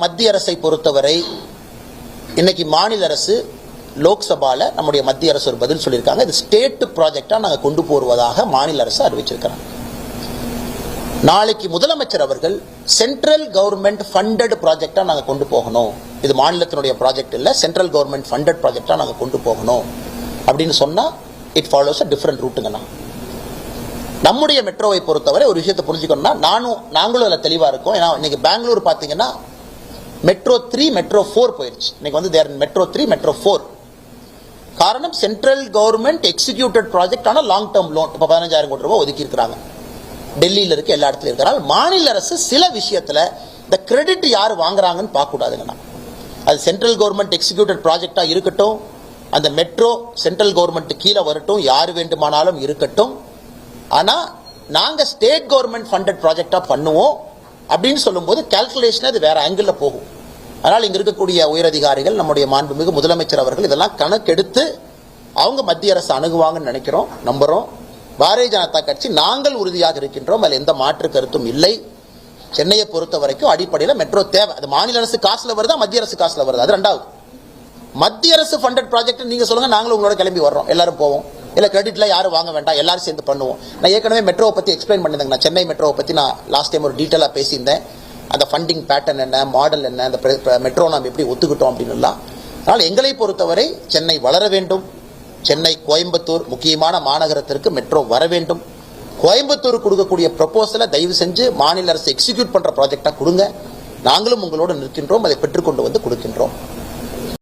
மத்திய அரசை பொறுத்தவரை இன்னைக்கு மாநில அரசு லோக்சபால நம்முடைய மத்திய அரசு ஒரு பதில் சொல்லியிருக்காங்க. இது ஸ்டேட் ப்ராஜெக்டா நாங்கள் கொண்டு போவதாக மாநில அரசு அறிவிச்சிருக்கிறாங்க. நாளைக்கு முதலமைச்சர் அவர்கள் சென்ட்ரல் கவர்மெண்ட் ஃபண்டட் ப்ராஜெக்டா நாங்கள் கொண்டு போகணும், இது மாநிலத்தினுடைய ப்ராஜெக்ட் இல்லை, சென்ட்ரல் கவர்மெண்ட் ஃபண்டட் ப்ராஜெக்டா நாங்கள் கொண்டு போகணும் அப்படின்னு சொன்னா இட் ஃபாலோஸ் அ டிஃபரெண்ட் ரூட்டுங்கண்ணா. நம்முடைய மெட்ரோவை பொறுத்தவரை ஒரு விஷயத்தை புரிஞ்சுக்கணும்னா நாங்களும் அதில் தெளிவாக இருக்கோம். ஏன்னா இன்னைக்கு பெங்களூர் பார்த்தீங்கன்னா மெட்ரோ 3 மெட்ரோ 4 போயிடுச்சு. இன்னைக்கு வந்து தேர் மெட்ரோ 3 மெட்ரோ 4. காரணம் சென்ட்ரல் கவர்மெண்ட் எக்ஸிக்யூட்டட் ப்ராஜெக்ட் ஆனால் லாங் டேர்ம் லோன் இப்போ 15,000 கோடி ரூபாய் ஒதுக்கி இருக்கிறாங்க. டெல்லியில் இருக்க எல்லா இடத்துலையும் இருக்கிறாங்க. மாநில அரசு சில விஷயத்தில் இந்த கிரெடிட் யார் வாங்குறாங்கன்னு பார்க்கக்கூடாதுங்கண்ணா. அது சென்ட்ரல் கவர்மெண்ட் எக்ஸிக்யூட்டட் ப்ராஜெக்டா இருக்கட்டும், அந்த மெட்ரோ சென்ட்ரல் கவர்மெண்ட் கீழே வரட்டும், யார் வேண்டுமானாலும் இருக்கட்டும். ஆனால் நாங்கள் ஸ்டேட் கவர்மெண்ட் ஃபண்டட் ப்ராஜெக்டா பண்ணுவோம் அப்படின்னு சொல்லும்போது கால்குலேஷன் அது வேற ஆங்கிள் போகும். அதனால் இங்க இருக்கக்கூடிய உயரதிகாரிகள், நம்முடைய மாண்புமிகு முதலமைச்சர் அவர்கள் இதெல்லாம் கணக்கெடுத்து அவங்க மத்திய அரசு அணுகுவாங்கன்னு நினைக்கிறோம், நம்புறோம். பாரதிய ஜனதா கட்சி நாங்கள் உறுதியாக இருக்கின்றோம், அதில் எந்த மாற்று கருத்தும் இல்லை. சென்னையை பொறுத்த வரைக்கும் அடிப்படையில் மெட்ரோ தேவை. அது மாநில அரசு காசுல வருதா மத்திய அரசு காசுல வருதா, அது ரெண்டாவது. மத்திய அரசு ஃபண்டட் ப்ராஜெக்ட் நீங்க சொல்லுங்க, நாங்களும் உங்களோட கிளம்பி வர்றோம், எல்லாரும் போவோம். இல்ல கிரெடிட்ல யாரும் வாங்க வேண்டாம், எல்லாரும் சேர்ந்து பண்ணுவோம். நான் ஏற்கனவே மெட்ரோவை பத்தி எக்ஸ்பிளைன் பண்ணிருந்தேங்க. நான் சென்னை மெட்ரோவை பத்தி நான் லாஸ்ட் டைம் ஒரு டீட்டெயிலாக பேசியிருந்தேன். அந்த ஃபண்டிங் பேட்டர்ன் என்ன, மாடல் என்ன, அந்த மெட்ரோ நாம் எப்படி ஒத்துக்கிட்டோம் அப்படின்னு எல்லாம். அதனால் எங்களை பொறுத்தவரை சென்னை வளர வேண்டும். சென்னை கோயம்புத்தூர் முக்கியமான மாநகரத்திற்கு மெட்ரோ வர வேண்டும். கோயம்புத்தூர் கொடுக்கக்கூடிய ப்ரொபோசலை தயவு செஞ்சு மாநில அரசு எக்ஸிக்யூட் பண்ற ப்ராஜெக்டா கொடுங்க. நாங்களும் உங்களோடு நிற்கின்றோம், அதை பெற்றுக்கொண்டு வந்து கொடுக்கின்றோம்.